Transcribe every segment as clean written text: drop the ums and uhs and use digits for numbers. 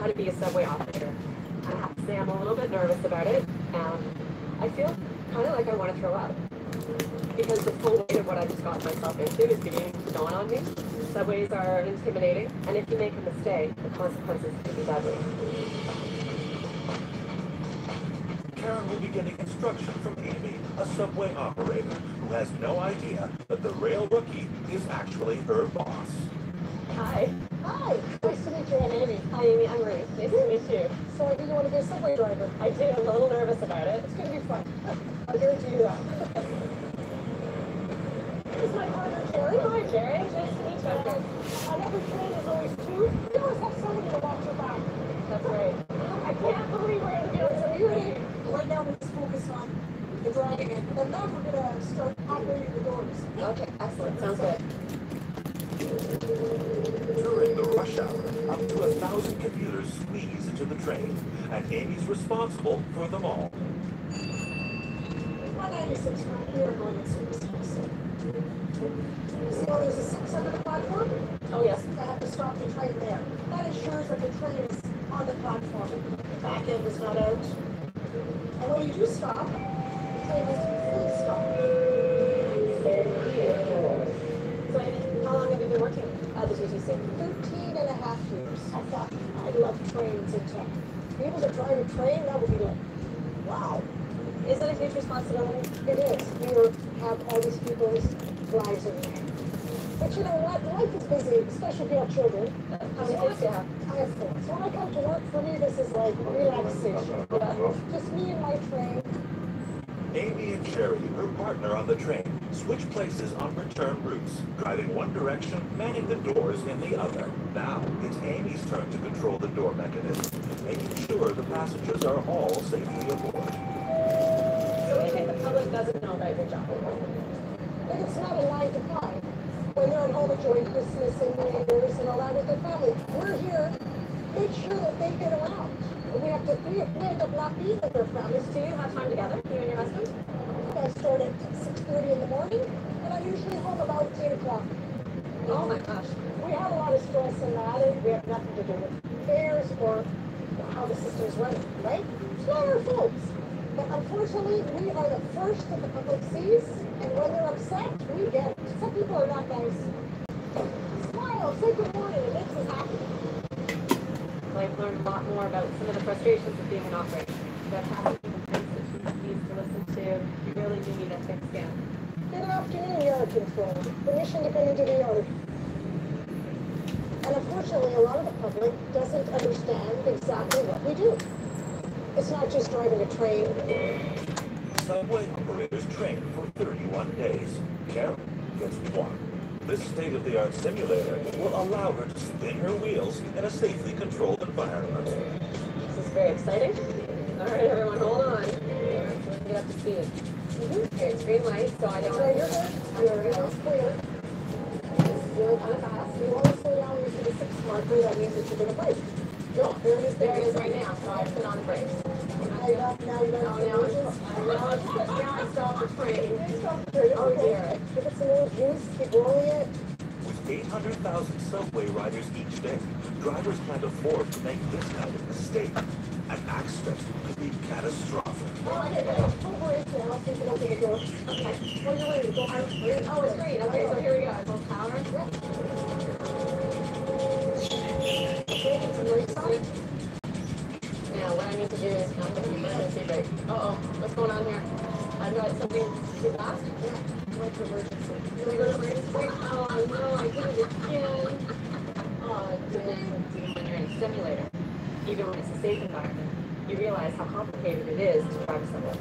how to be a subway operator. I have to say I'm a little bit nervous about it, and I feel kind of like I want to throw up. Because the full weight of what I just got myself into is beginning to dawn on me. Subways are intimidating, and if you make a mistake, the consequences can be deadly. Karen will be getting instruction from Amy, a subway operator, who has no idea that the rail rookie is actually her boss. Hi. Hi. Nice to meet you. I'm Amy. Hi, Amy. I'm Ruth. Nice to meet you. So I do you want to be a subway driver? I do. I'm a little nervous about it. It's going to be fun. I'll guarantee you that. This is my partner, Jerry. Hi, Jerry. Nice to meet you. On every train, there's always two. You always have somebody to watch your back. That's right. I can't believe we're going to be able to do it. Right now, we're just focused on the driving it. And then we're going to start operating the doors. Okay, excellent. Sounds good. During the rush hour, up to 1,000 commuters squeeze into the train, and Amy's responsible for them all. 196 right here, going in service. See how there's a 6 under the platform? Oh, yes. I have to stop the train there. That ensures that the train is on the platform. The back end is not out. And when you do stop, the train has to be fully stopped. So, Amy, how long have you been working at the TTC? 13 and a half years. I thought I love trains and tech. To be able to drive a train, that would be like, wow. Is it a huge responsibility? It is. You have all these people's lives in your hand. But you know what? Life is busy, especially if you have children. How many kids do you have? I have 4. So when I come to work, for me, this is like relaxation. Just me and my train. Amy and Sherry, her partner on the train, switch places on return routes, driving one direction, manning the doors in the other. Now, it's Amy's turn to control the door mechanism, making sure the passengers are all safely aboard. So what do you think the public doesn't know about your job? Like it's not a 9 to 5. When they're at home enjoying Christmas and New Year's and all that with their family, we're here to make sure that they get around. And we end up not being with their families. Do you have time together, you and your husband? I start at 6:30 in the morning, and I'm usually home about 8 o'clock. Oh my gosh. We have a lot of stress in that, and we have nothing to do with fares or how the system's running, right? It's not our faults. But unfortunately, we are the first that the public sees, and when they're upset, we get it. Some people are not nice. Smile, say good morning, it makes us happy. Well, I've learned a lot more about some of the frustrations of being an operator. About having people things that she needs to listen to. You really do need a thick skin. Good afternoon, yard control. Permission to come into the yard. And unfortunately, a lot of the public doesn't understand exactly what we do. It's not just driving a train. Subway operators train for 31 days. Karen gets 1. This state-of-the-art simulator will allow her to spin her wheels in a safely controlled environment. This is very exciting. All right, everyone, hold on. Let's get up to speed. Okay, it's green light, so I don't... So you're good. You're clear. Really kind of fast. You want to slow down when you see the 6 marker, that means that you're going to brake. No, there it is right now, so I put on the brakes. Now you got Now I stop the train. Stop the train. Oh, dear. Give it some more juice, keep rolling it. With 800,000 subway riders each day, drivers can't afford to make this kind of mistake. An accident could be catastrophic. Don't brake now, so you can open the door. Okay. When you're ready, go out. Oh, it's green. Okay, so here we go. Full power. Okay, it's a brake side. Now, what I need to do is count the emergency brake. Uh-oh, what's going on here? I've got something too fast? Yeah, like emergency. Can we go to emergency brake? Oh, no, I did it again. Oh, when you're in a simulator, even when it's a safe environment, you realize how complicated it is to drive a subway.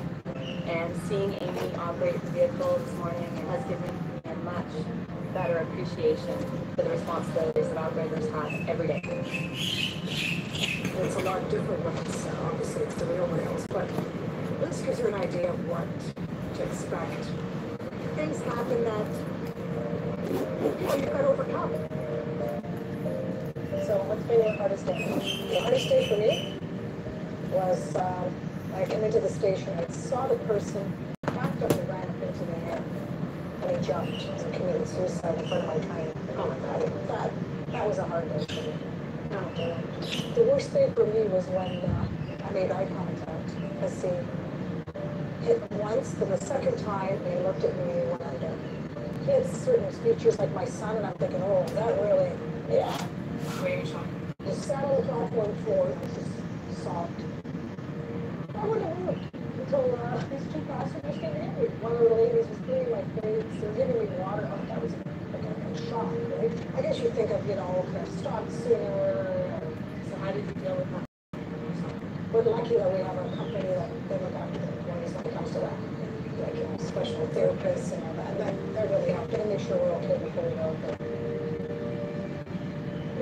And seeing Amy operate the vehicle this morning has given me a much better appreciation for the responsibilities that operators have every day. It's a lot different when it's obviously it's the real rails, but this gives you an idea of what to expect. Things happen that you've got to overcome. So what's been your hardest day? The hardest day for me was I came into the station, I saw the person backed up and ran up into the air, and he jumped and committed suicide in front of my train. Oh my God, that was a hard day for me. The worst thing for me was when I made eye contact. Let's see, hit once, then the second time, and he looked at me and went under. He had certain features like my son, and I'm thinking, oh, is that really, yeah. Where you shot? He sat on the platform floor, just sobbed. I wouldn't have moved until these two passengers came in. One of the ladies was cleaning my face, they were giving me water. Oh, that was like a shock, right? I guess you think of, you know, could have stopped sooner. So how did you deal with that? We're lucky that we have a company that they look after when it comes to that. Like, you know, special therapists and all that. And then they're really helping to make sure we're okay before we go.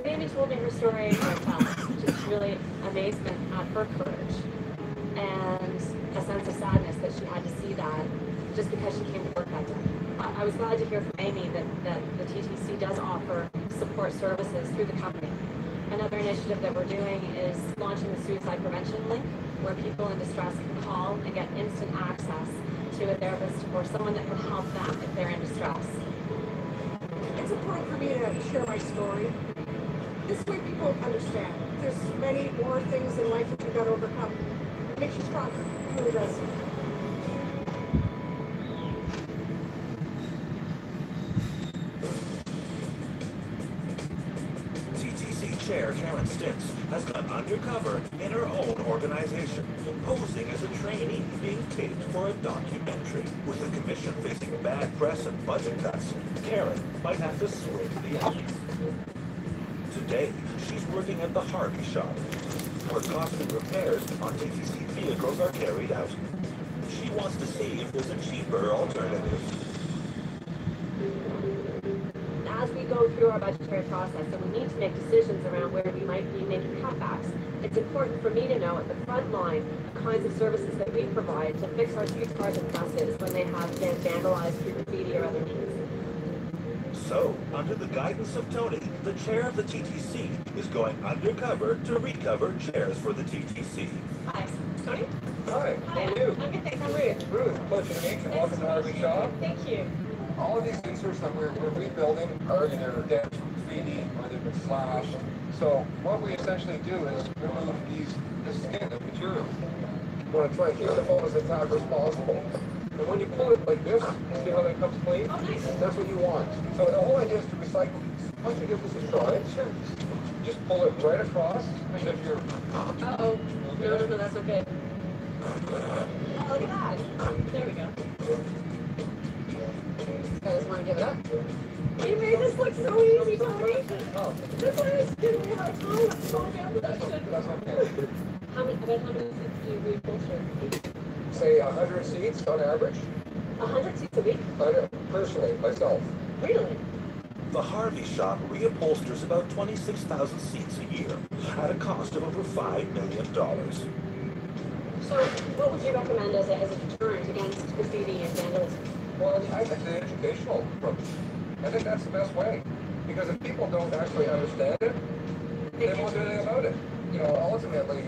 Amy told me her story herself, just really amazement at her courage and a sense of sadness that she had to see that just because she came to work that day. I was glad to hear from Amy that the TTC does offer support services through the company. Another initiative that we're doing is launching the Suicide Prevention Link, where people in distress can call and get instant access to a therapist or someone that can help them if they're in distress. It's important for me to share my story. This way people understand. There's many more things in life that you've got to overcome. It makes you stronger. It really does. TTC Chair Karen Stintz has gone undercover in her own organization, posing as a trainee being taped for a documentary. With the commission facing bad press and budget cuts, Karen might have to swing the act. Today, she's working at the Harvey shop, where costly repairs on TTC vehicles are carried out. She wants to see if there's a cheaper alternative. As we go through our budgetary process and we need to make decisions around where we might be making cutbacks, it's important for me to know at the front line the kinds of services that we provide to fix our streetcars and buses when they have been vandalized through graffiti or other means. So, under the guidance of Tony, the chair of the TTC is going undercover to recover chairs for the TTC. Hi, Tony? Hi, how are you? I'm good, thanks. I'm Ruth. Ruth, pleasure to meet you. Welcome to Harvey Shop. Thank you. All of these features that we're rebuilding are either damaged from graffiti or they've been slashed. So what we essentially do is remove this skin of material. We want to try and keep the foam as intact as possible. And when you pull it like this, see how that comes clean? Oh, nice. That's what you want. So the whole idea is to recycle these. Why don't you give this a try? Sure. Just pull it right across, and if you're... Uh-oh. No, that's okay. Oh, look at that. There we go. You guys want to give it up? You made this look so easy, Tony. Oh, This one is giving me a hard time. I'm so down with that shit. that's okay. How many seats do you reupholster? Say 100 seats on average. 100 seats a week? Personally, myself. Really? The Harvey shop reupholsters about 26,000 seats a year at a cost of over $5 million. So, what would you recommend as a deterrent against graffiti and vandalism? Well, I think the educational approach. I think that's the best way. Because if people don't actually understand it, they won't do anything about it. You know, ultimately,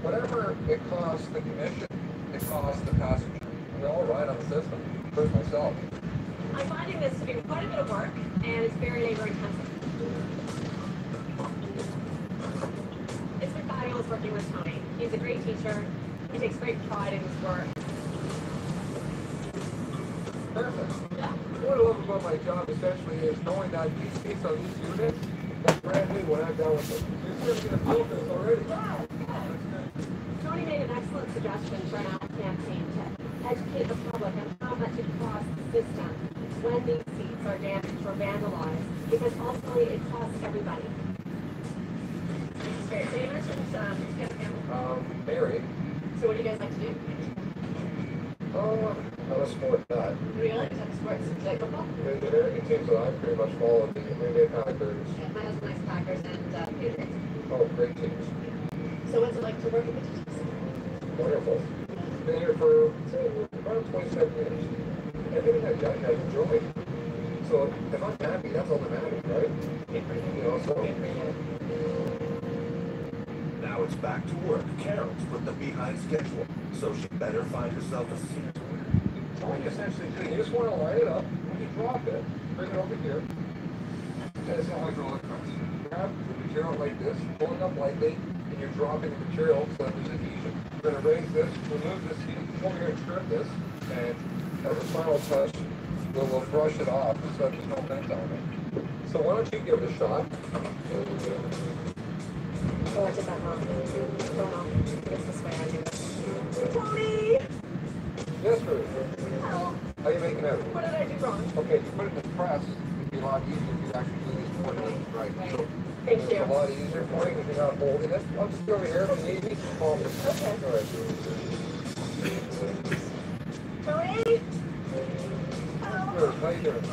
whatever it costs the commission, it costs the passenger. We all ride on the system, including myself. I'm finding this to be quite a bit of work, and it's very labor intensive. It's been fabulous working with Tony. He's a great teacher. He takes great pride in his work. Perfect. Yeah. What I love about my job essentially is knowing that these seats on these units are brand new when I'm done with them. You're going to feel this already. Tony made an excellent suggestion for an ad campaign to educate the public on how much it costs the system when these seats are damaged or vandalized, because ultimately it costs everybody. Great. So you mentioned Mary. So what do you guys like to do? Oh, I'm a sport nut. Really? Like sports, like football? The American teams that I pretty much follow, the Green Bay Packers. Yeah, my husband likes Packers and Patriots. Oh, great teams. So what's it like to work at the TTC? Wonderful. Been here for around 27 years. Everything I've done, I've enjoyed. So if I'm happy, that's all that matters, right? You know, so... Now it's back to work. Karen's put them behind schedule, so she better find herself a seat. So what you essentially do, you just want to line it up. When you drop it, bring it over here. That's how hydraulic press. Grab the material like this, pull it up lightly, and you're dropping the material so that there's adhesion. We're going to raise this, remove this heat, over here and trim this, and as a final touch, we'll brush it off so that there's no bend on it. So why don't you give it a shot? Oh, I did that wrong. Oh no, it's this way I do it. Tony! Yes, Ruth. Hello. How are you making out? What did I do wrong? Okay, you put it in the press, it'd be a lot easier if you actually do these coordinates right. So Thank it's you. a lot easier for you because you're not holding it. I'll just go over here if you need me. Call me. Okay. All right. Tony? Good. How you doing?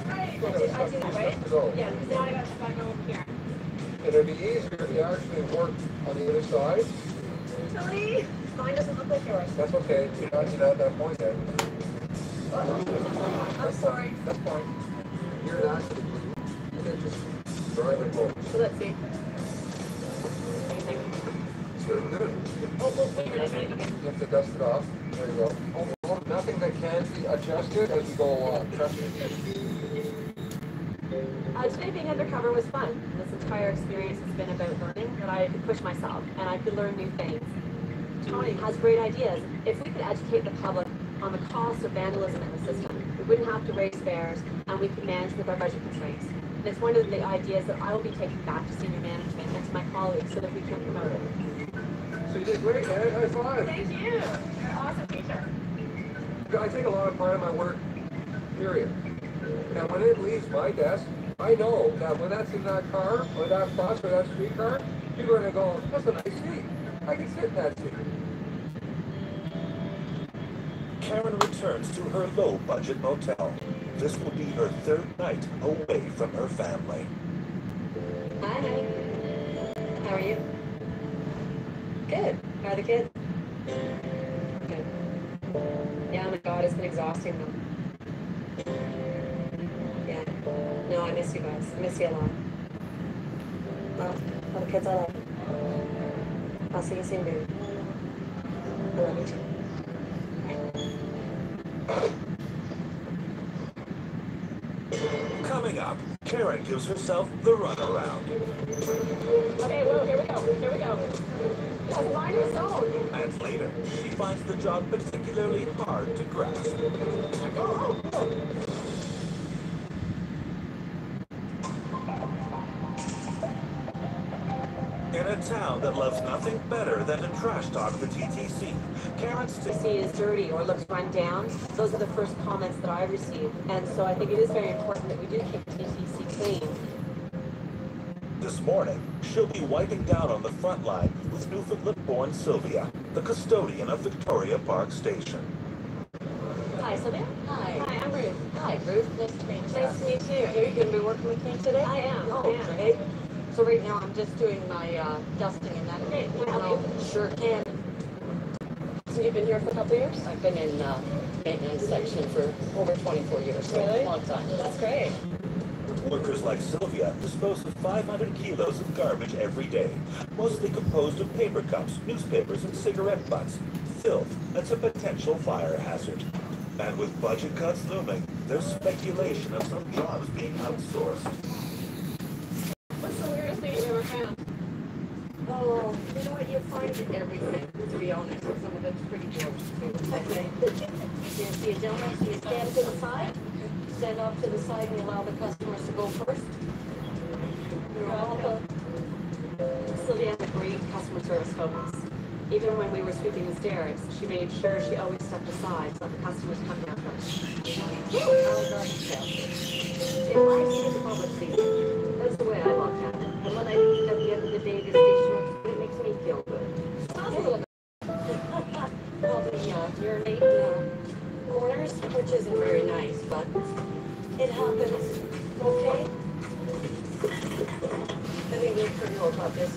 I did it, right? Go. Yeah, because now I got to back over here. And it'd be easier if you actually work on the other side. Tony? Mine doesn't look like yours. That's okay. You're not even at that point yet. I'm sorry. That's fine. You're an accident. And then just drive it home. So let's see. Anything? Very good. Oh, wait, okay. You have to dust it off. There you go. Oh, nothing that can be adjusted as we go along. Trust me. Today being undercover was fun. This entire experience has been about learning that I could push myself and I could learn new things. Tony has great ideas. If we could educate the public on the cost of vandalism in the system, we wouldn't have to raise fares and we could manage with our budget constraints. And it's one of the ideas that I will be taking back to senior management and to my colleagues so that we can promote it. So you did great, man. High five. Thank you. You're an awesome teacher. I take a lot of pride in my work, period. And when it leaves my desk, I know that when that's in that car, or that bus, or that streetcar, people are going to go, that's a nice seat. I can sit in that seat. Karen returns to her low-budget motel. This will be her third night away from her family. Hi, honey. How are you? Good. How are the kids? Good. Yeah, oh my God, it's been exhausting them. Yeah. No, I miss you guys. I miss you a lot. Well, all the kids I love. I'll see you soon, baby. I love you too. Coming up, Karen gives herself the runaround. Okay, well, here we go. Here we go. That's mine is own. And later, she finds the job particularly hard to grasp. In a town that loves nothing better than to trash talk the TTC, Karen See is dirty or looks run down. Those are the first comments that I receive. And so I think it is very important that we do keep TTC clean. This morning, she'll be wiping down on the front line with Newfoundland-born Sylvia, the custodian of Victoria Park Station. Hi, Sylvia. Hi. Hi, I'm Ruth. Hi, Ruth. Nice to meet you. Nice to meet you. Are you going to be working with me today? I am. Oh, I am. okay. So right now I'm just doing my dusting and that. Okay, can I help you? Sure can. So you've been here for a couple of years? I've been in maintenance section for over 24 years. So Really? a long time. That's great. Workers like Sylvia dispose of 500 kilos of garbage every day, mostly composed of paper cups, newspapers, and cigarette butts. Filth that's a potential fire hazard. And with budget cuts looming, there's speculation of some jobs being outsourced. What's the weirdest thing you've ever found? Oh, you know what? You find everything, to be honest. Some of it's pretty gross, too. Okay. You see a gentleman, so you stand to the side, stand off to the side and allow the customers to go first. You're all the... Sylvia has a great customer service focus. Even when we were sweeping the stairs, she made sure she always stepped aside so that the customers come down first. It likes to the public seat. That's the way I look at it. And when I leave at the end of the day, this station works, it makes me feel good. Well, the urinate corners, which isn't very nice, but it happens. Okay? I think we're pretty old about this.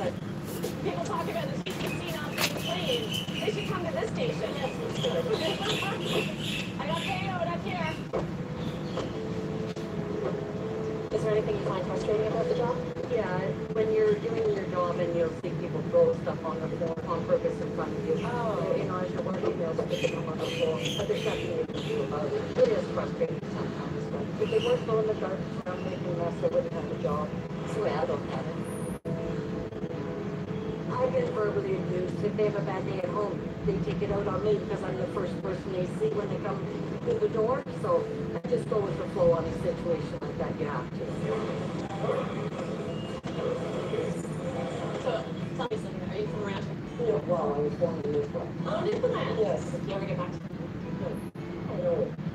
People talk about the TTC not being clean. They should come to this station. I got payload up here. Is there anything you find frustrating about the job? Yeah, when you're doing your job and you'll see people throw stuff on the floor on purpose in front of you. Oh. You know, as you're working, they'll stick them on the floor. But there's nothing you can do about it. It is frustrating sometimes, but if they weren't throwing the garbage around making a mess, they wouldn't have the job. That's the way I look at it. get verbally abused. If they have a bad day at home, they take it out on me because I'm the first person they see when they come through the door. So I just go with the flow on a situation like that. You have to. So, tell me something. Are you from around here? Yeah, well, I was born in Newfoundland. Oh, Newfoundland. Yes. You ever get back to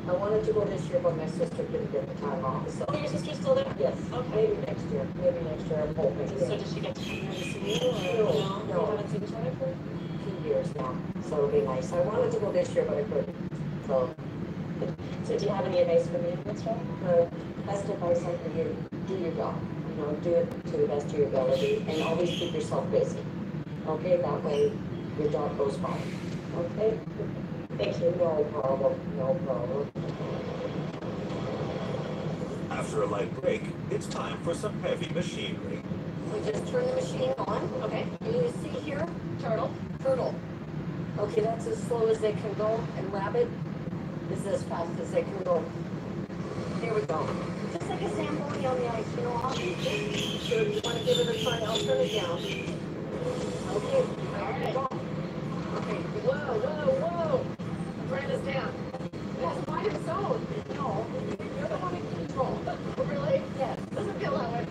I wanted to go this year, but my sister couldn't get the time off. So Oh, your sister's still there? yes, Okay. maybe next year. Maybe next year. I'm hoping. So does she get to come here to see you? Or No. You haven't seen each other for? 2 years now, so it'll be nice. I wanted to go this year, but I couldn't. So So do you have any advice for me, Miss Joe? the best advice I can give: do your job. You know, do it to the best of your ability, and always keep yourself busy. Okay, that way your job goes fine. Okay. Thank you. No problem. No problem. After a light break, it's time for some heavy machinery. We just turn the machine on. Okay. And you see here, Turtle. turtle. Okay, that's as slow as they can go, and rabbit is as fast as they can go. Here we go. Just like a Zamboni on the ice, you know, obviously. So if you want to give it a try, I'll turn it down. Okay, Alright. go. Okay, whoa, whoa, whoa. Turn this down. That's mine is own. No, you're the one in control. Oh, really? Yes. Doesn't feel that way.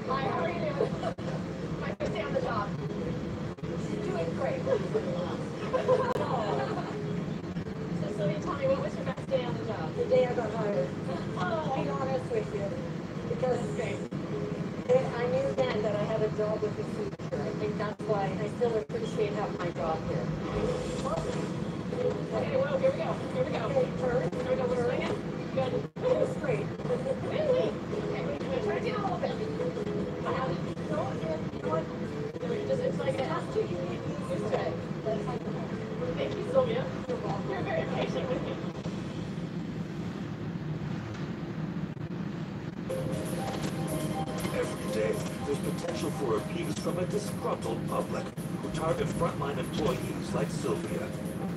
Hi, how are you doing? My first day on the job. She's doing great. So you tell me, what was your best day on the job? The day I got hired. Oh, Be honest with you. Because that's great. I knew then that I had a job with the future. I think that's why I still appreciate having my job here. Okay, well, here we go. Here we go. Okay, turn. Here we go. We're swinging. Good. Go straight. Really? Okay, we're gonna turn it down a little bit. Now, No, you know what? it's like it has to. You need to use it. Thank you, Sylvia. You're very patient with me. Every day, there's potential for abuse from a disgruntled public who target frontline employees like Sylvia.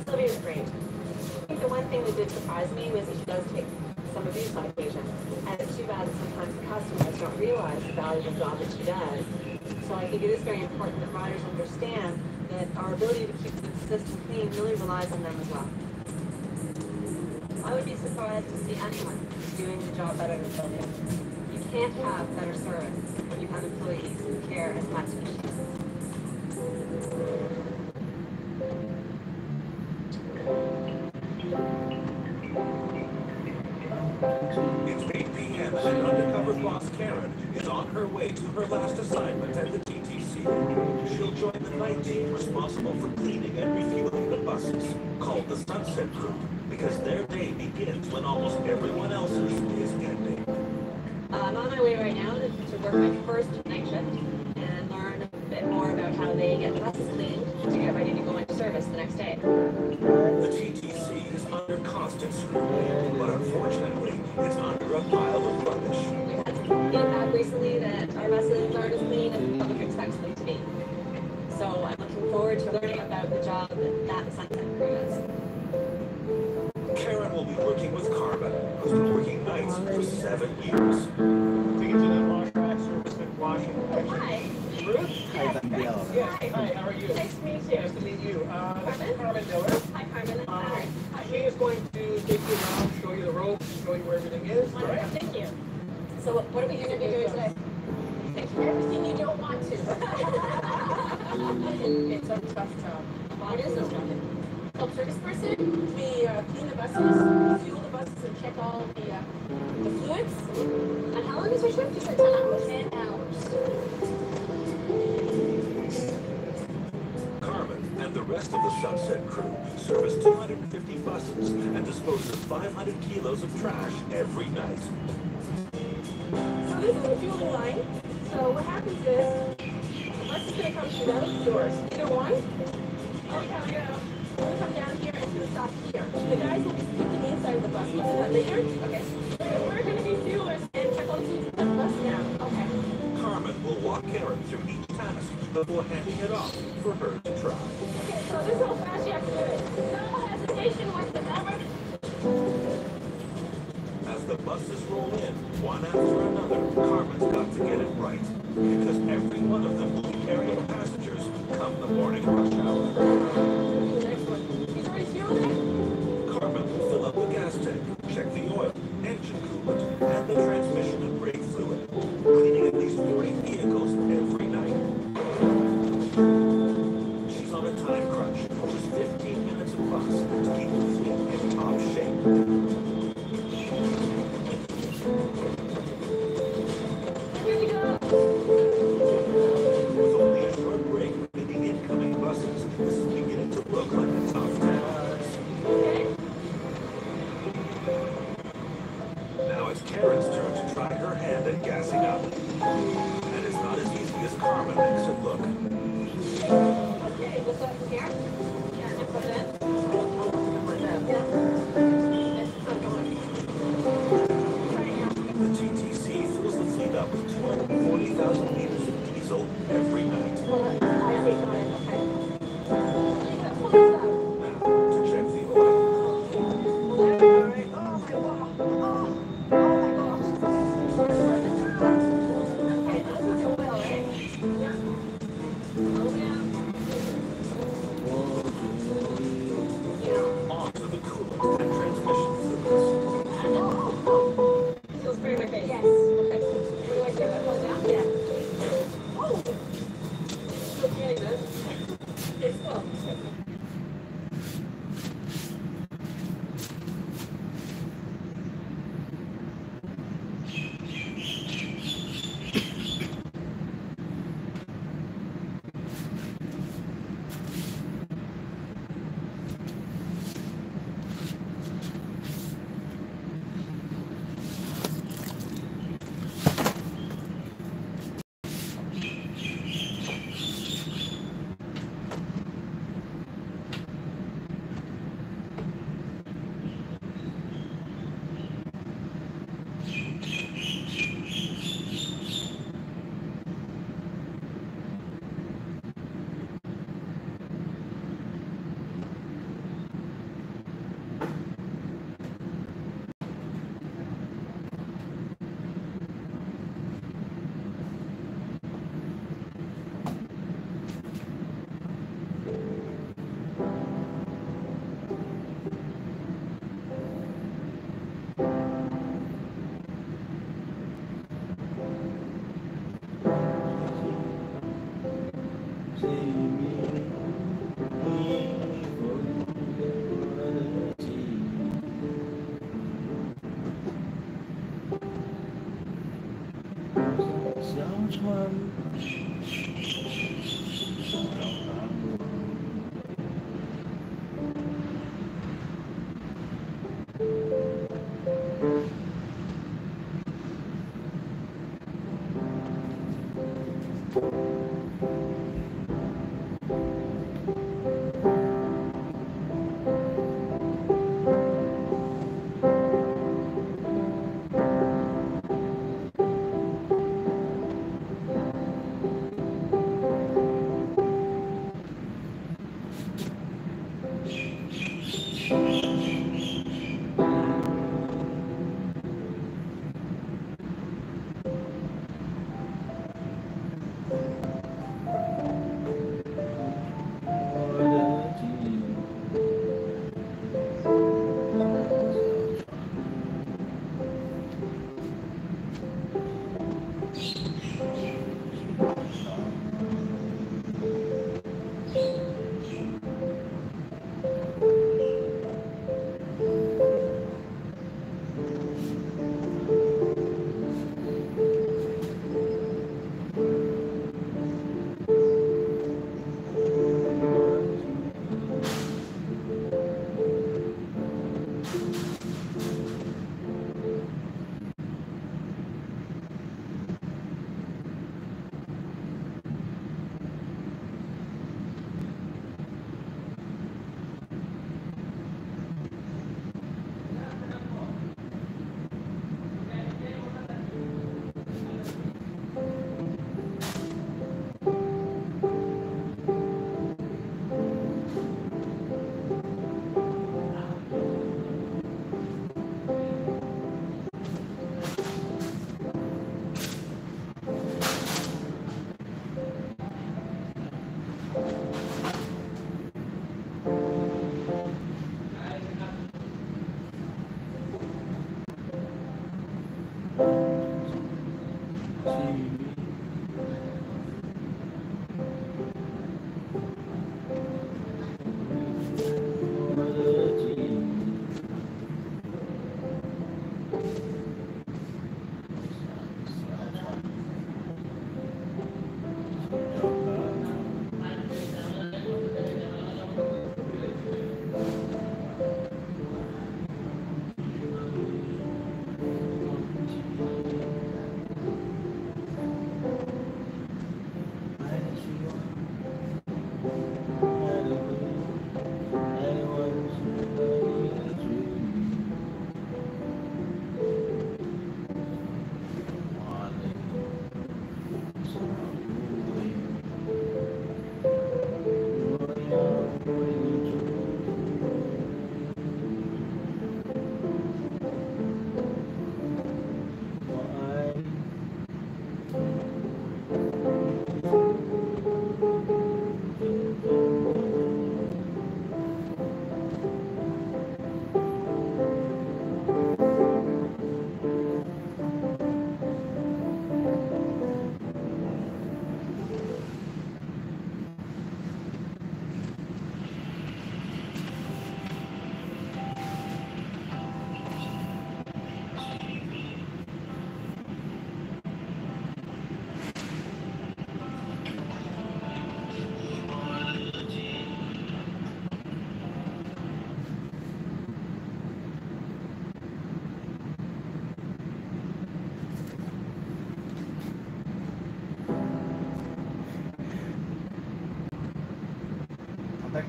Sylvia's great. I think the one thing that did surprise me was that she does take some abuse on occasion. And it's too bad that sometimes the customers don't realize the valuable job that she does. So I think it is very important that riders understand that our ability to keep the system clean really relies on them as well. I would be surprised to see anyone doing the job better than Sylvia. You can't have better service when you have employees who care as much as she does. It's 8 p.m. and undercover boss Karen is on her way to her last assignment at the TTC. She'll join the night team responsible for cleaning and refueling the buses, called the Sunset Crew, because their day begins when almost everyone else's is ending. I'm on my way right now to work my first night shift and learn a bit more about how they get the buses cleaned to get ready to go into service the next day. The TTC is under constant scrutiny, but unfortunately, it's under a pile of rubbish. We've had some feedback recently that our buses aren't as clean as the public expects them to be. So I'm looking forward to learning about the job that the Sunset Crew is. Karen will be working with Carmen, who's been working nights for 7 years. Tickets in that wash rack, service and washing. Hi. Ruth? Yes. Yes. Hi, how are you? Nice to meet you. Nice to meet you. This is Carmen Miller. Hi, Carmen. Hi. She is going to take you around, show you the ropes, show you where everything is. All Wonderful. right? Thank you. So what are we going to be doing today? Thank you. Everything you don't want to. It's a tough job. What is this job? Help service person? We clean the buses, fuel the buses, and check all the fluids. And how long is your shift? You said 10 hours. 10 hours. Carmen and the rest of the Sunset Crew service 250 buses and dispose of 500 kilos of trash every night. So this is the fueling line. So what happens is, the bus is going to come through those doors. Either one, or we have to go. We'll come down here and it's going to stop here. The guys will be speaking inside of the bus. We'll do that later. Okay. We're going to be fuelers and check all the seats of the bus now. Okay. Carmen will walk Karen through each task before handing it off for her to try. Okay, so this is how fast you have to do it. No hesitation whatsoever. As the buses roll in, one after another, Carmen's got to get it right. Because every one of them will be carrying passengers Morning rush hour. The next one. Is there any fuel there? Carmen will fill up the gas tank, check the oil, engine coolant, and the transmission and brake fluid, cleaning at least 40 vehicles every night. She's on a time crunch, just 15 minutes a bus to keep the fleet in top shape. Here we go. With only a short break between the incoming buses, this is beginning to look like a tough 10 hours. Okay. Now it's Karen's turn to try her hand at gassing up. And it's not as easy as Carmen makes it look. Okay, what's up from here? Yeah, just like that. Like that. Yeah. That's still going. Right here. The TTC fills the fleet up with 240,000 liters of diesel every night. I take on it, okay. That's what it's up. Now, to check the oil. All right. Oh, my God. Oh, my gosh. Okay, that's not so well, right? Yeah. Slow down. On to the coolant and transmission fluids. Feels very my face. Yes. Okay. What do I do? I pull down? Yeah. Oh! Okay, then. It's slow.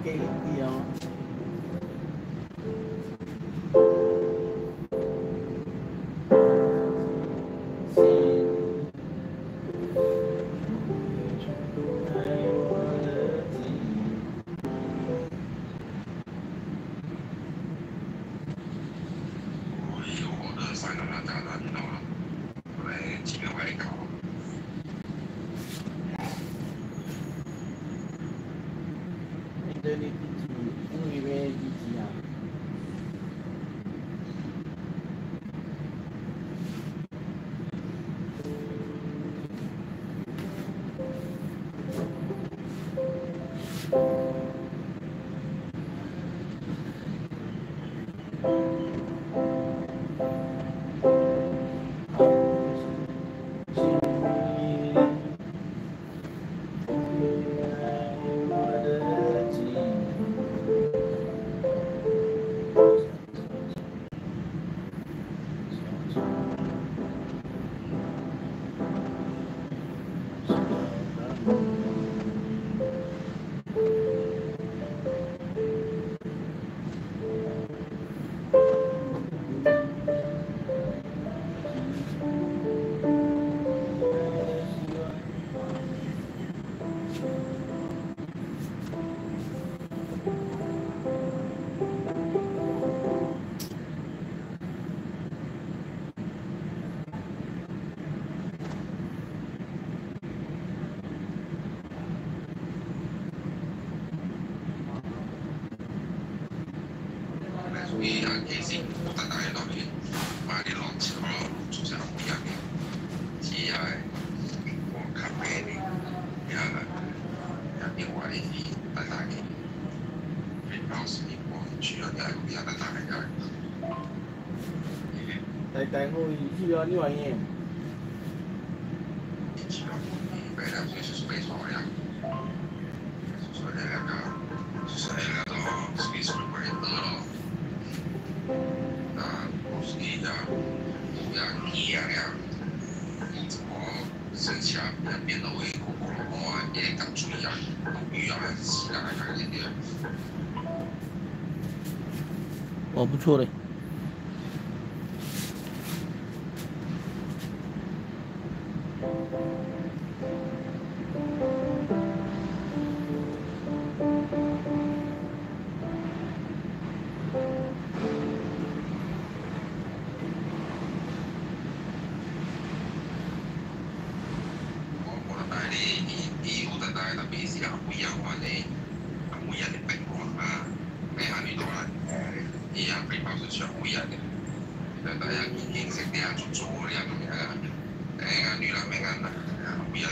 Cái gì đó. Tại ngồi chi đó như vậy nhỉ?哦，不错嘞。上每日嘅，大家見識啲人做啲人嘅，誒女人咩人啊，每日。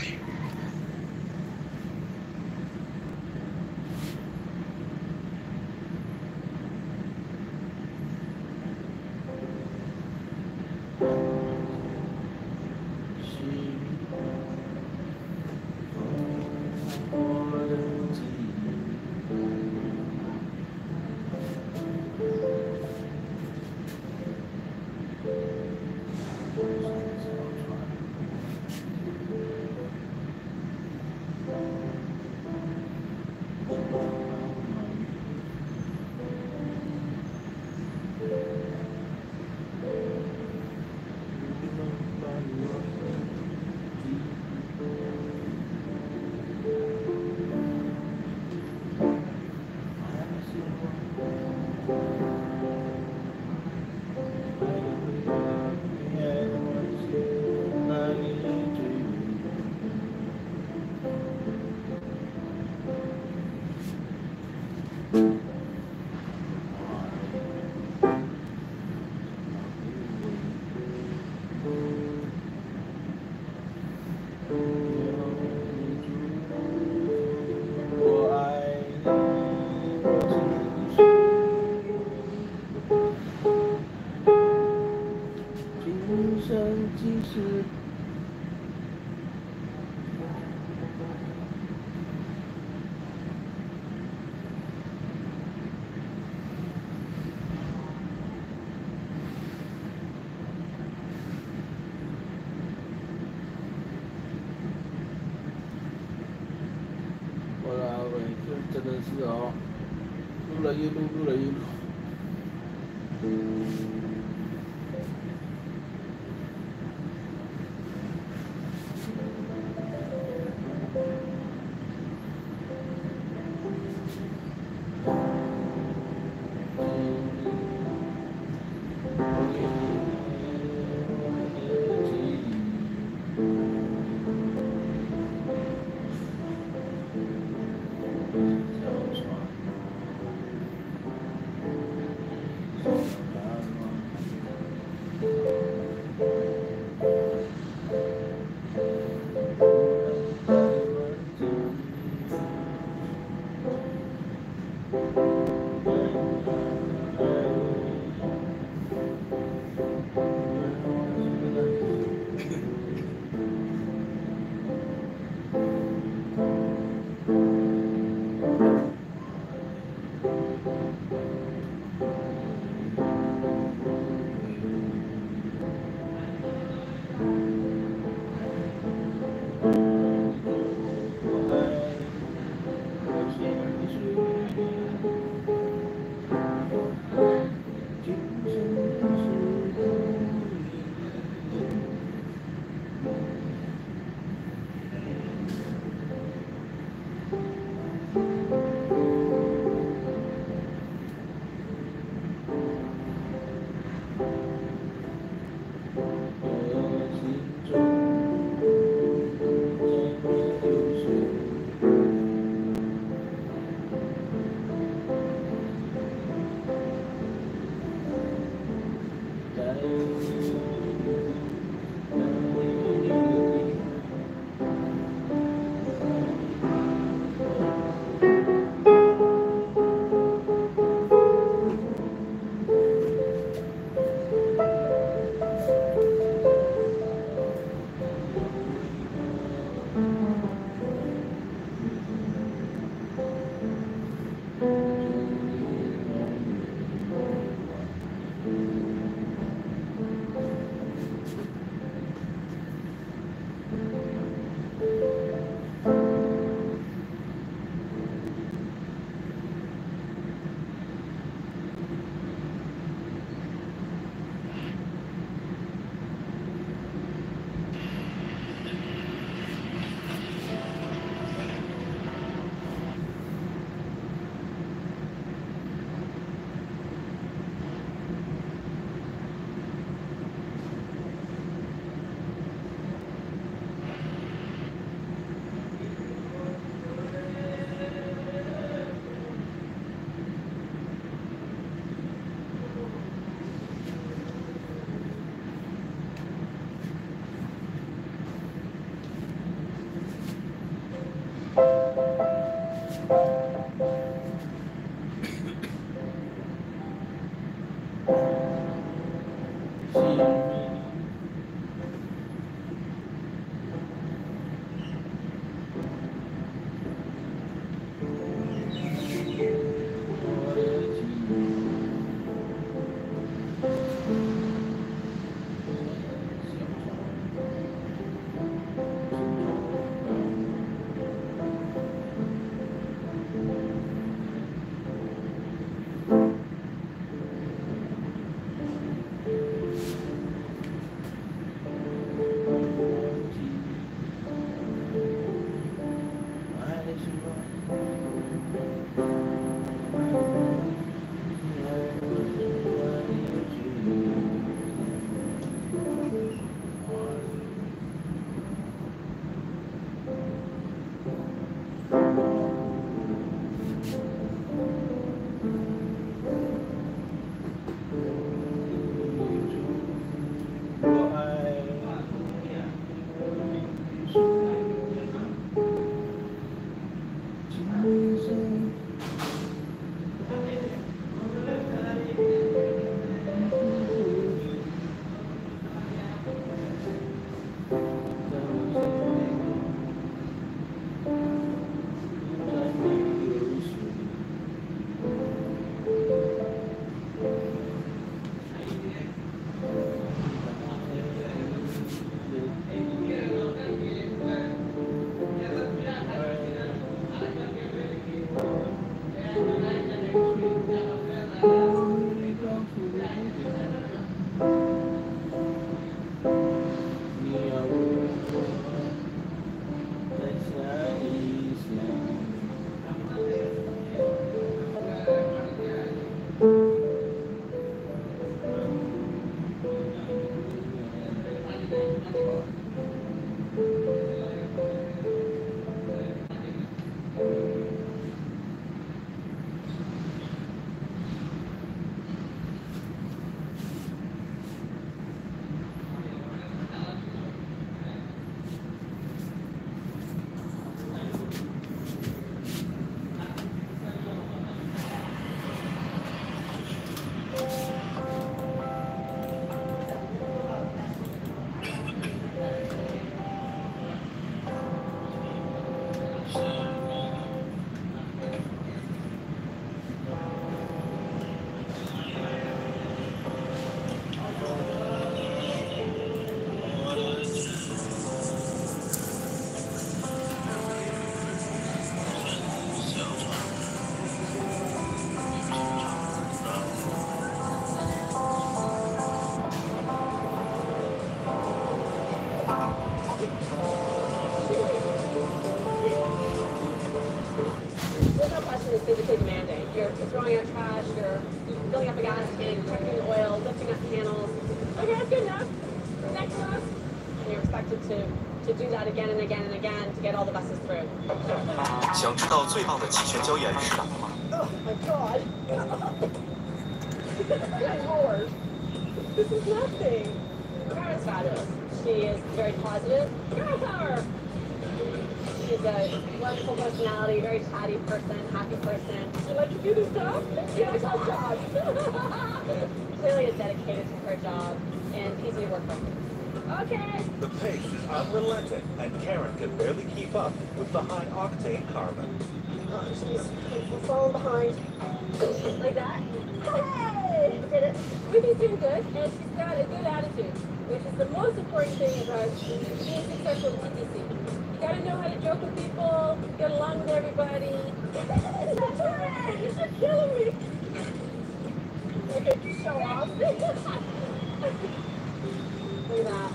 真的是哦，录了又录，录了又录。There's no question it's physically demanding. You're throwing out trash, you're filling up a gas tank, checking the oil, lifting up panels. Okay, that's good enough. Next enough. And you're expected to do that again and again and again to get all the buses through. 想知道最棒的期权交易案是哪个吗？ Oh my god. Good lord. This is nothing. Kara's fabulous. She is very positive. Girl power! She's a wonderful personality, very chatty person, happy person. She likes to do this stuff? She likes her job. Clearly is dedicated to her job and easy to work with. Okay. The pace is unrelenting, and Karen can barely keep up with the high-octane Carmen. Oh, jeez. We're falling behind. Like that. Hey! Did it. Ruby's doing good, and she's got a good attitude, which is the most important thing about being successful in TTC. You gotta know how to joke with people, get along with everybody. That's right! You're killing me! Okay, show off. Look at that.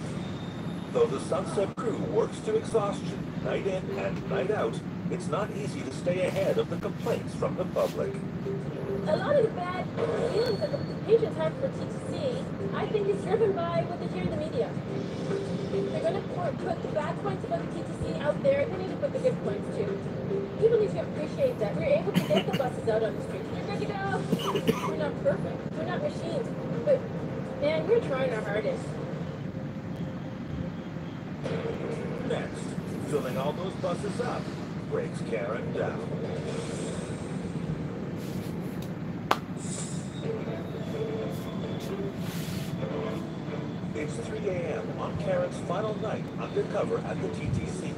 Though the Sunset crew works to exhaustion, night in and night out, it's not easy to stay ahead of the complaints from the public. A lot of the bad feelings that the patrons have for TTC, I think, is driven by what they hear in the media. They're going to put the bad points about the TTC out there. They need to put the good points too. People need to appreciate that we're able to get the buses out on the streets. They're good to go. We're not perfect. We're not machines. But, man, we're trying our hardest. Next, filling all those buses up breaks Karen down. It's 3 a.m. on Karen's final night undercover at the TTC,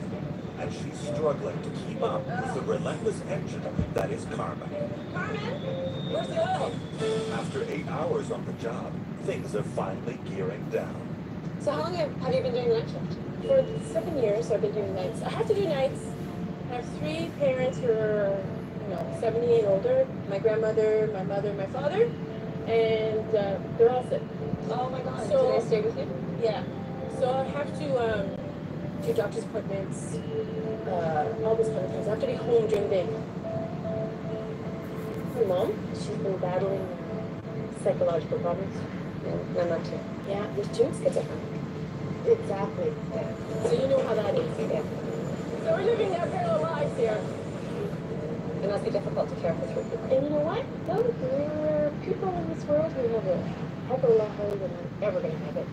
and she's struggling to keep up with the relentless engine that is Carmen. Carmen, where's the oil? After 8 hours on the job, things are finally gearing down. So how long have you been doing night shift? For 7 years, I've been doing nights. I have to do nights. I have 3 parents who are, 70 and older. My grandmother, my mother, my father, and they're all sick. Oh my god, So- did I stay with you? Yeah. So I have to do doctor's appointments, all this kind of things. I have to be home during the day. My mom, she's been battling psychological problems. And my mom too. Yeah, there's 2 schizophrenic. Exactly. So you know how that is. Yeah. So we're living our parallel lives here. It must be difficult to care for 3 people. And you know what? No, there are people in this world who have a heck of a lot harder than I'm ever going to have it.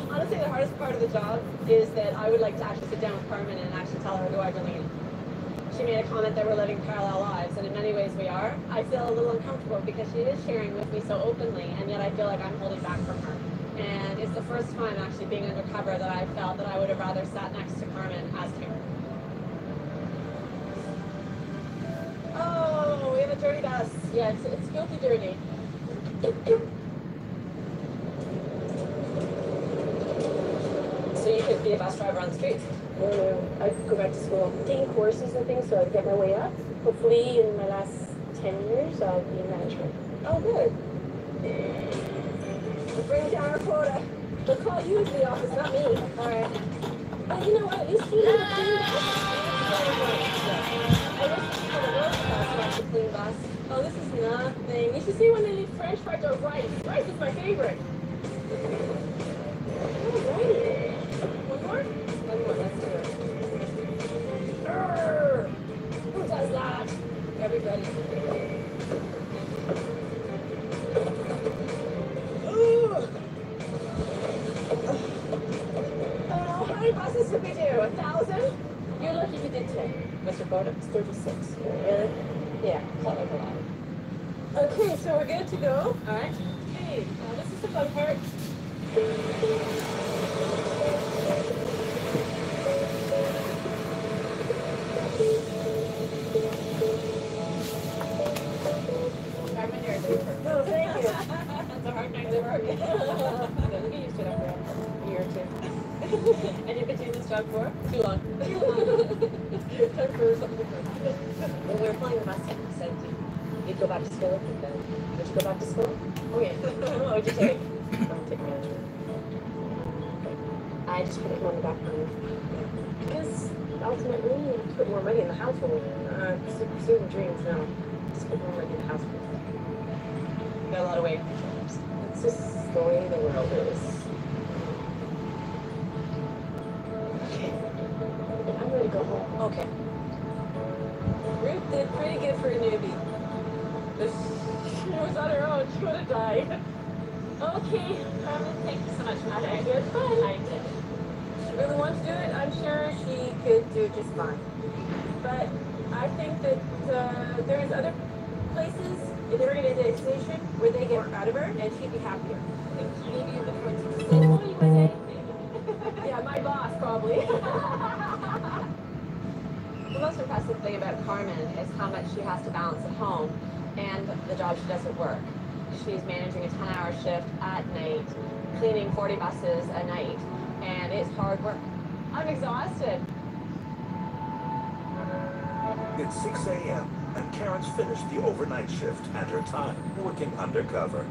Honestly, the hardest part of the job is that I would like to actually sit down with Carmen and actually tell her who I really am. She made a comment that we're living parallel lives, and in many ways we are. I feel a little uncomfortable because she is sharing with me so openly, and yet I feel like I'm holding back from her. And it's the first time actually being undercover that I felt that I would have rather sat next to Carmen as Karen. Oh, we have a dirty bus. Yeah, it's filthy dirty. So you could be a bus driver on the streets. No, I could go back to school. Taking courses and things so I'd get my way up. Hopefully in my last 10 years I'll be in management. Oh, good. We're bringing down our quota. They'll call you into the office, not me. All right. But you know what? At least we have a clean bus. I wish we had a road bus, not a clean bus. Oh, this is nothing. You should see when they leave French fries or rice. Rice is my favorite. Alrighty. One more? One more, let's do it. Arrgh. everybody. Ooh. How many buses did we do? 1,000? You're lucky you did 10. Mr. Bowden, it's 36. Really? Yeah, felt like a lot. Okay, so we're good to go. All right. Okay, now this is the fun part. No, thank you. That's a hard night to work. Look at you stood up for a year or two. And you've been doing this job for? Too long. Time for something different. When we were flying the bus, you said you'd go back to school. Would you go back to school? Oh, yeah. What would you take? I'll take management. I just put it on the back burner. Because ultimately, you put more money in the household. Pursuing dreams, no. Just put more money in the household. Got a lot of weight on your shoulders. It's just the way the world is. Okay. I'm ready to go home. Okay. Ruth did pretty good for a newbie. She was on her own. She would have died. Okay. Carmen, thank you so much for that. I did fun. I did. She really wants to do it. I'm sure she could do just fine. But I think that there's other places in the organization where they get more out of her and she'd be happier. Maybe you could put to say, yeah, my boss probably. The most impressive thing about Carmen is how much she has to balance at home and the job she does at work. She's managing a 10-hour shift at night, cleaning 40 buses a night, and it's hard work. I'm exhausted. It's 6 a.m. and Karen's finished the overnight shift and her time working undercover.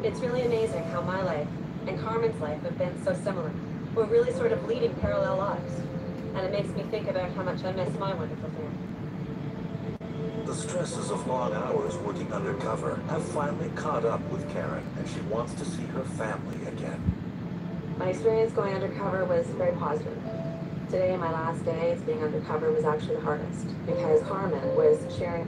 It's really amazing how my life and Carmen's life have been so similar. We're really sort of leading parallel lives. And it makes me think about how much I miss my wonderful family. The stresses of long hours working undercover have finally caught up with Karen, and she wants to see her family again. My experience going undercover was very positive. Today, my last day being undercover was actually the hardest because Carmen was sharing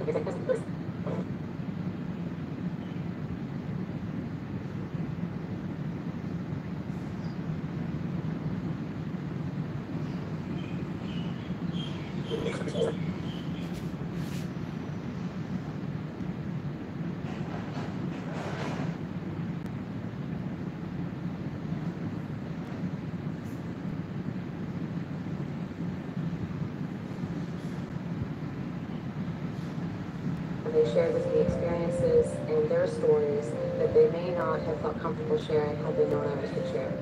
They shared with me experiences and their stories that they may not have felt comfortable sharing had they known others would share.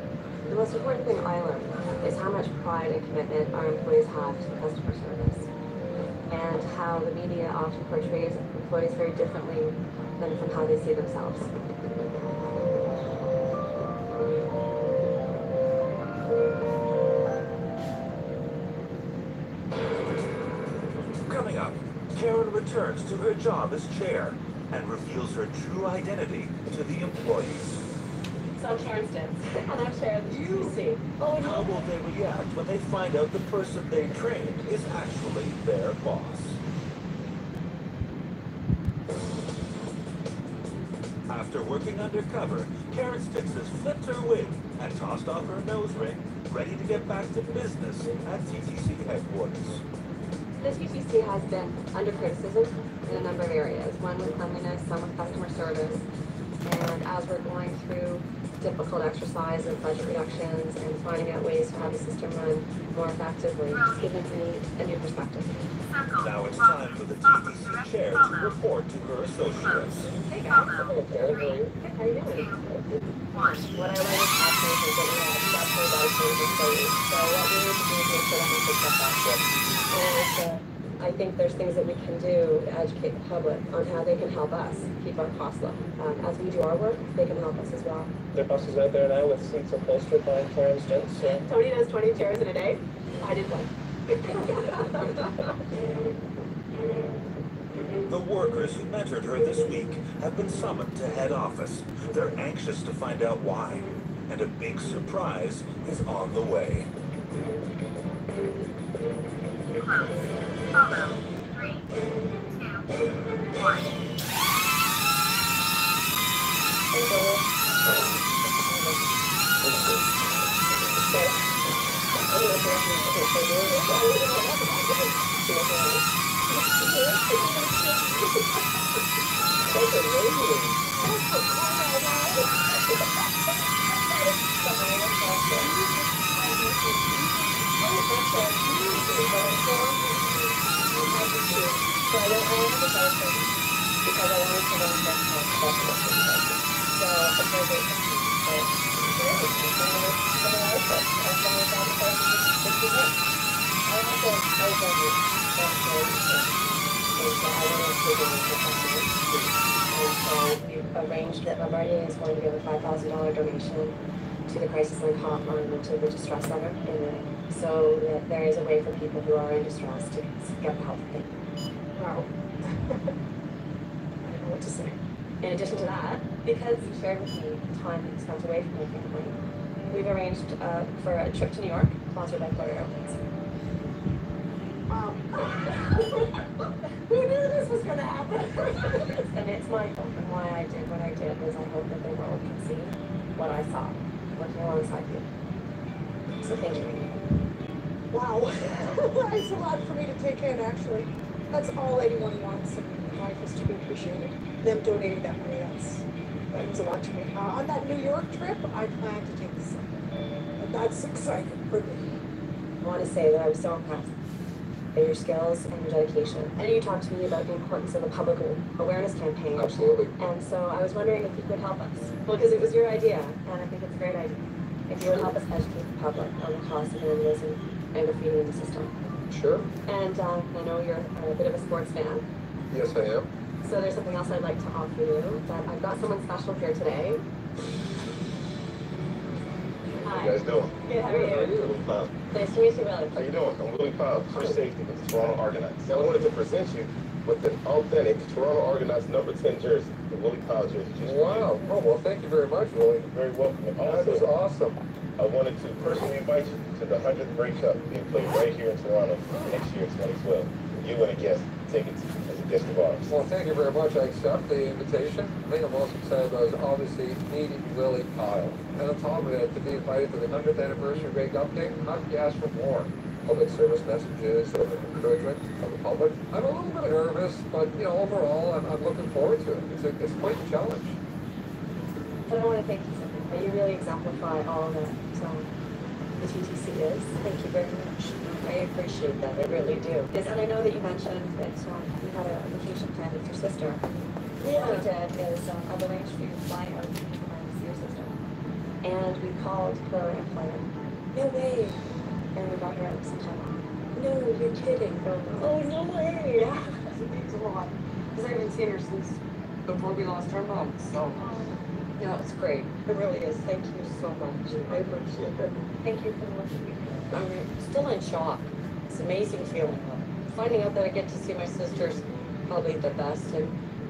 The most important thing I learned is how much pride and commitment our employees have to customer service, and how the media often portrays employees very differently than from how they see themselves. Coming up, Karen returns to her job as chair and reveals her true identity to the employees. So I'm Karen Stentz, and I'm chair of the GCC. Oh, How will they react when they find out the person they trained is actually their boss? After working undercover, Karen Stentz flipped her wig and tossed off her nose ring, ready to get back to business at TTC headquarters. The TTC has been under criticism in a number of areas, one with cleanliness, some with customer service, and as we're going through difficult exercise of budget reductions and finding out ways to have the system run more effectively, it's given me a new perspective. Now it's time for the TTC chair to report to her associates. Hey guys, hello Karen, how are you? Good, how are you doing? What I learned is passion is that we have structured license employees, so what we need to do is make sure that we take that back. And I think there's things that we can do to educate the public on how they can help us keep our costs low. As we do our work, they can help us as well. There are buses out there now with seats upholstered by Karen Stentz. So. Tony does 20 chairs in a day. I did one. The workers who mentored her this week have been summoned to head office. They're anxious to find out why, and a big surprise is on the way. Follow 3, 2, Arranged that Bombardier is going to give a $5,000 donation to the Crisis Line hotline and to the Distress Center, and so that there is a way for people who are in distress to get the help they need. Wow. I don't know what to say. In addition to that, because you shared with me time that you spent away from your family, we've arranged for a trip to New York, sponsored by Florida Airlines. Wow. Who knew this was going to happen? And it's my hope, and why I did what I did was I hope that the world can see what I saw, working alongside you. So thank you. Wow. That's a lot for me to take in, actually. That's all anyone wants in life, is to be appreciated. Them donating that money, that means a lot to me. On that New York trip, I plan to take the son. And that's exciting for me. I want to say that I was so impressed by your skills and your dedication. I know you talked to me about the importance of a public awareness campaign. Absolutely. And so I was wondering if you could help us. Well, because it was your idea, and I think it's a great idea. If you would help us educate the public on the cost of vandalism and graffiti in the system. Sure. And I know you're a bit of a sports fan. Yes, I am. So there's something else I'd like to offer you, that I've got someone special here today. How you guys doing? Good, how are you? Willie Pobbs. Nice to meet you, Willie. How you doing? I'm Willie Pobbs, for safety with the Toronto Argonauts. Now I wanted to present you with an authentic Toronto Argonauts number 10 jersey, the Willie Pobbs jersey. Wow. Oh, well, thank you very much, Willie. You're very welcome. And That is also, awesome. I wanted to personally invite you to the 100th Grey Cup being played right here in Toronto next year in 2012. You and a guest tickets as a guest of ours. Well, thank you very much. I accept the invitation. I think I'm most excited about is obviously meeting Willie Pyle. And on top of it, to be invited to the 100th anniversary Grey Cup game, how can you ask for more? Public service messages or encouragement of the public. I'm a little bit nervous, but overall, I'm looking forward to it. It's quite a challenge. But I want to thank you so much. You really exemplify all that the TTC is. Thank you very much. I appreciate that. I really do. Yes, and I know that you mentioned that you had a vacation planned with your sister. What we did is I've arranged for you to fly out to see your sister. And we called her employer. No way. And we got her out sometime off. No, you're kidding. Oh, no way. Yeah. It means a lot. Because I haven't seen her since before we lost our mom. So, it's great. It really is. Thank you so much. I appreciate it. Thank you for listening. I'm still in shock. It's an amazing feeling. Finding out that I get to see my sisters probably the best. And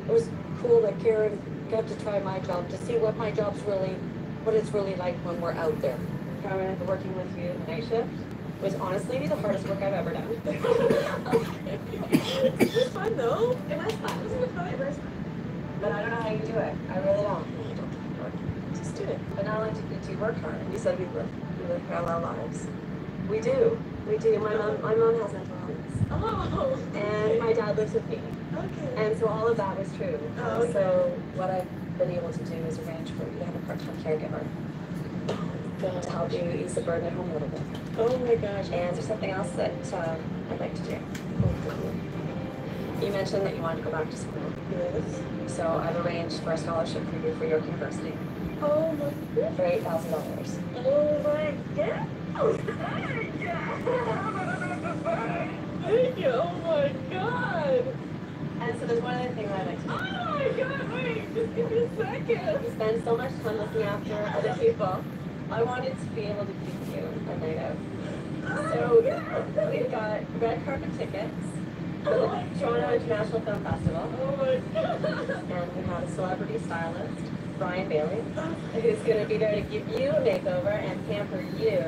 it was cool that Karen got to try my job to see what my job's really, what it's really like when we're out there. Karen, working with you the night shift was honestly the hardest work I've ever done. It was fun though. It was fun. It was fun. It was fun. But I don't know how you do it. I really don't. Just do it. But not only do you work hard. You said we live parallel lives. We do. We do. My mom has mental illness. Oh. And my dad lives with me. Okay. And so all of that was true. Oh, okay. So what I've been able to do is arrange for you to have a part-time caregiver. To help you ease the burden at home a little bit. Oh my gosh. And there's something else that I'd like to do. You mentioned that you wanted to go back to school. Yes. So I've arranged for a scholarship for you for York University. Oh my God. For $8,000. Oh my God. Thank you. Oh my God. And so there's one other thing that I'd like to do. Oh my God, wait, just give me a second. You spend so much time looking after other people. I wanted to be able to keep you a night out. So we've got red carpet tickets for the Toronto International Film Festival. Oh my God. And we have a celebrity stylist, Brian Bailey, who's going to be there to give you a makeover and pamper you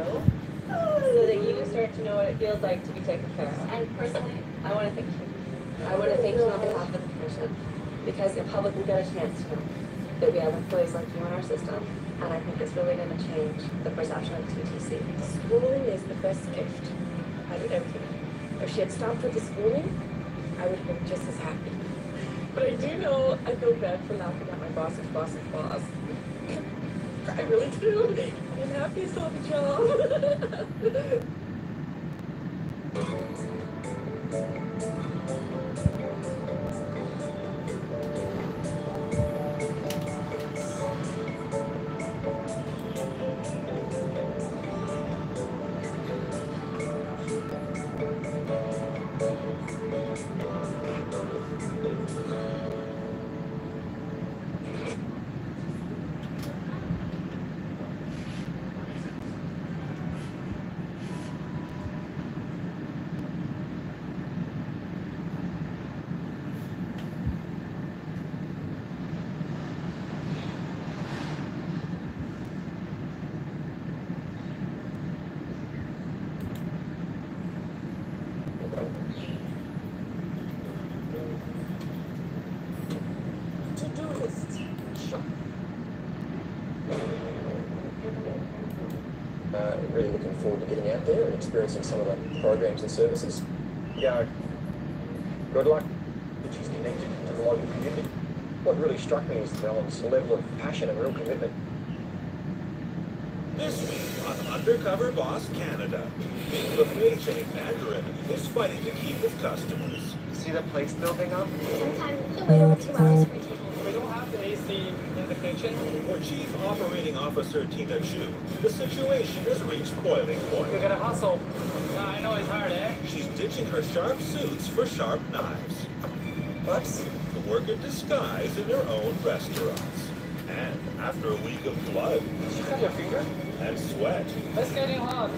so that you start to know what it feels like to be taken care of. And personally, I want to thank you. I want to thank you on behalf of the efficient. Because in public, we get a chance to know that we have employees like you in our system, and I think it's really going to change the perception of TTC. Schooling is the best gift out of everything. If she had stopped with the schooling, I would have been just as happy. But I do know I feel bad for laughing at my boss's boss's boss. I really do. I'm happy to have a job. Really looking forward to getting out there and experiencing some of the programs and services. Yeah, good luck. She's connected to the local community. What really struck me is Ellen's level of passion and real commitment. This week on Undercover Boss Canada, the food chain Mandarin is fighting to keep its customers. See the place building up? Sometimes you wait over 2 hours for a table. We don't have the AC in the kitchen. For Chief Operating Officer Tina Chu, the situation has reached boiling point. We're gonna hustle. I know it's hard, eh? She's ditching her sharp suits for sharp knives. What? To work in disguise in their own restaurants. And after a week of blood Did you cut your finger? and sweat, That's getting hot.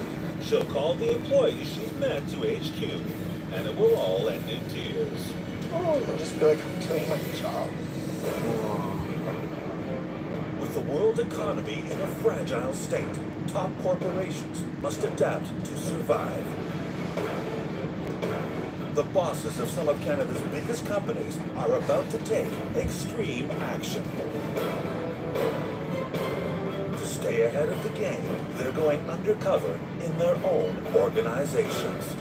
she'll call the employees she's met to HQ, and it will all end in tears. Oh, I just feel like I'm doing my job. With the world economy in a fragile state, top corporations must adapt to survive. The bosses of some of Canada's biggest companies are about to take extreme action. To stay ahead of the game, they're going undercover in their own organizations.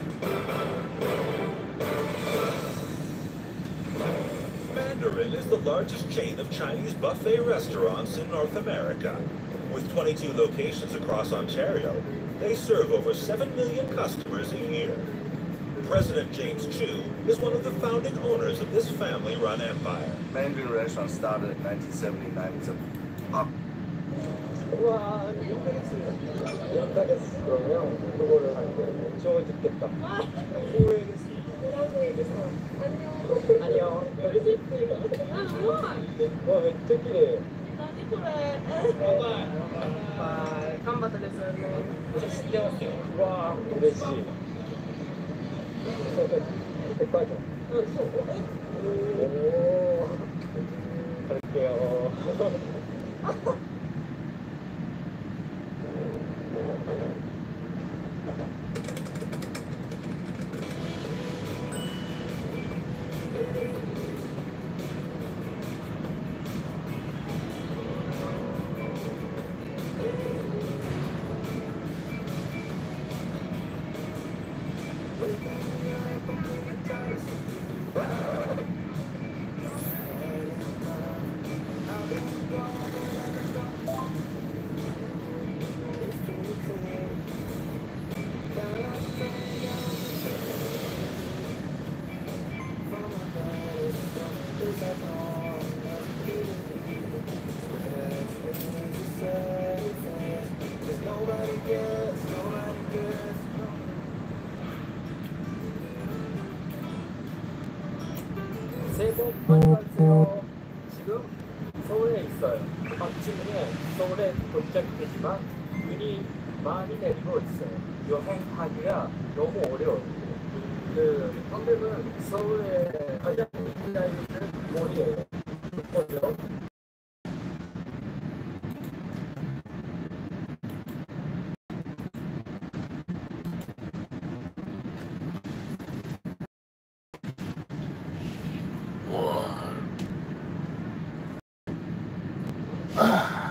Mandarin is the largest chain of Chinese buffet restaurants in North America. With 22 locations across Ontario, they serve over 7 million customers a year. President James Chu is one of the founding owners of this family-run empire. Mandarin restaurant started in 1979. It's a pop. 와, 4ヶ月그러면 그거를 하는데 좋은 좋겠다. 후회했습니다. 안녕. 와, 특이해. 깜바타です.知ってますよ. 와, 嬉しい. 백과죠. 오, 갈게요. 새해 복 많이 받으세요. 지금 서울에 있어요. 지금은 서울에 도착했지만 눈이 많이 내리고 있어요. 여행하기가 너무 어려워요. 방금은 서울에 가장 기다리는 몰이에요. 어디요? 와. Ah.